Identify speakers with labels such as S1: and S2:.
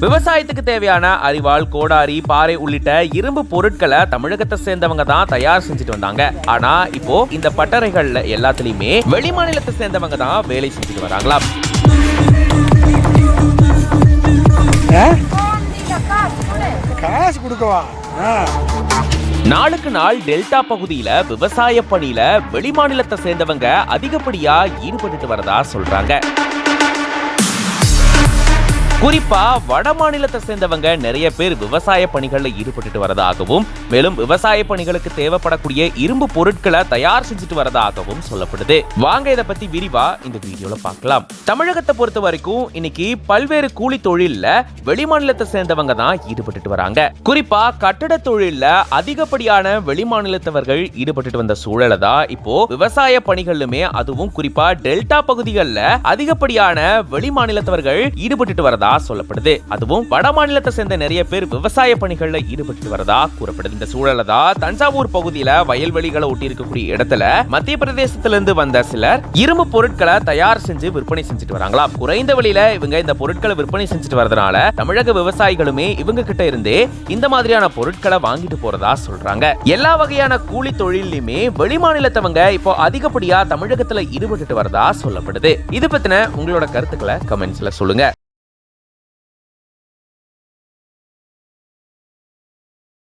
S1: விவசாயத்துக்கு தேவையான அரிவாள், கோடாரி, பாறை உள்ளிட்ட இரும்பு பொருட்களை தமிழகத்தை சேர்ந்தவங்க தான் தயார் செஞ்சுட்டு வந்தாங்க. ஆனா இப்போ இந்த பட்டறைகள்ல எல்லாத்துலயுமே வெளி மாநிலத்தை சேர்ந்தவங்க தான் வேலை செஞ்சுட்டு வராங்களாம்.
S2: காசு கொடுக்கவா?
S1: நாளுக்கு நாள் டெல்டா பகுதியில விவசாய பணியில வெளிமாநிலத்தை சேர்ந்தவங்க அதிகப்படியா ஈடுபட்டு வரதா சொல்றாங்க. குறிப்பா வட மாநிலத்தை சேர்ந்தவங்க நிறைய பேர் விவசாய பணிகள்ல ஈடுபட்டு வரதாகவும், மேலும் விவசாய பணிகளுக்கு தேவைப்படக்கூடிய இரும்பு பொருட்களை தயார் செஞ்சுட்டு வரதாகவும் சொல்லப்படுது. வாங்க இதை பத்தி விரிவா இந்த வீடியோல பார்க்கலாம். தமிழகத்தை பொறுத்த வரைக்கும் இன்னைக்கு பல்வேறு கூலி தொழில்ல வெளிமாநிலத்தை சேர்ந்தவங்க தான் ஈடுபட்டு வராங்க. குறிப்பா கட்டட தொழில்ல அதிகப்படியான வெளிமாநிலத்தவர்கள் ஈடுபட்டு வந்த சூழல தான் இப்போ விவசாய பணிகளுமே, அதுவும் குறிப்பா டெல்டா பகுதிகளில் அதிகப்படியான வெளிமாநிலத்தவர்கள் ஈடுபட்டு வரதா சொல்லப்படுது. அதுவும் வட மாநிலத்தை சேர்ந்த நிறைய பேர் விவசாய பணிகள்ல ஈடுபட்டு வரதா கூறப்படுது. இந்த சூழல தான் தஞ்சாவூர் பகுதியில வயல்வெளிகளை ஒட்டி இருக்கக்கூடிய இடத்துல மத்திய பிரதேசத்திலிருந்து வந்த சிலர் இரும்பு பொருட்களை தயார் செஞ்சு விற்பனை செஞ்சுட்டு வராங்களாம். குறைந்த விலையில இவங்க இந்த பொருட்களை விற்பனை செஞ்சுட்டு வரதுனால தமிழக விவசாயிகளுமே இவங்க கிட்ட இருந்தே இந்த மாதிரியான பொருட்களை வாங்கிட்டு போறதா சொல்றாங்க. எல்லா வகையான கூலி தொழிலுமே வெளிமாநிலத்தவங்க இப்போ அதிகப்படியா தமிழகத்துல ஈடுபட்டு வரதா சொல்லப்படுது. இது பத்தின உங்களோட கருத்துக்களை கமெண்ட்ஸ்ல சொல்லுங்க.